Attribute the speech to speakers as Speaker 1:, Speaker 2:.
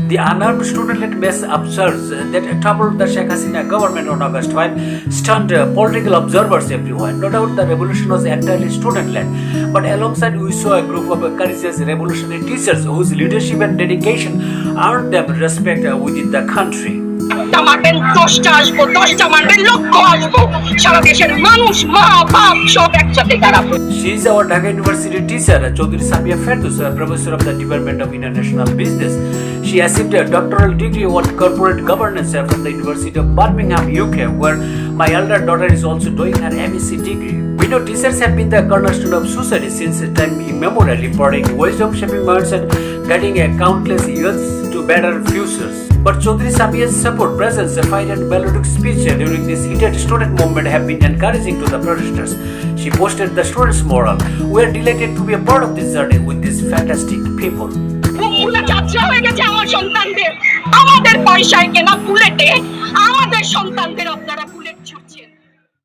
Speaker 1: The unarmed student-led mass upsurge that toppled the Sheikh Hasina government on August 5 stunned political observers everywhere. No doubt the revolution was entirely student-led, but alongside we saw a group of courageous revolutionary teachers whose leadership and dedication earned them respect within the country.
Speaker 2: মারবেন 10টা আসবো 10টা মারবেন লক্ষ আসবো সারা দেশের মানুষ মা বাপ সব একসাথে দাঁড়াবো।
Speaker 1: She is our Dhaka University teacher, Chaudhry Samia Ferdous, professor of the Department of International Business. She achieved a doctoral degree on corporate governance from the University of Birmingham, UK, where my elder daughter is also doing her MSc degree. We know teachers have been the cornerstone of society since time immemorial, imparting wisdom, shaping minds, and guiding countless youths to better futures. But Chaudhry Samia's support, presence, fight, and melodic speech during this heated student movement have been encouraging to the protesters. She boosted the students' morale. We are delighted to be a part of this journey with these fantastic people.
Speaker 2: যাত্রা হয়ে গেছে আমার সন্তানদের, আমাদের পয়সায় কেনা বুলেটে আমাদের সন্তান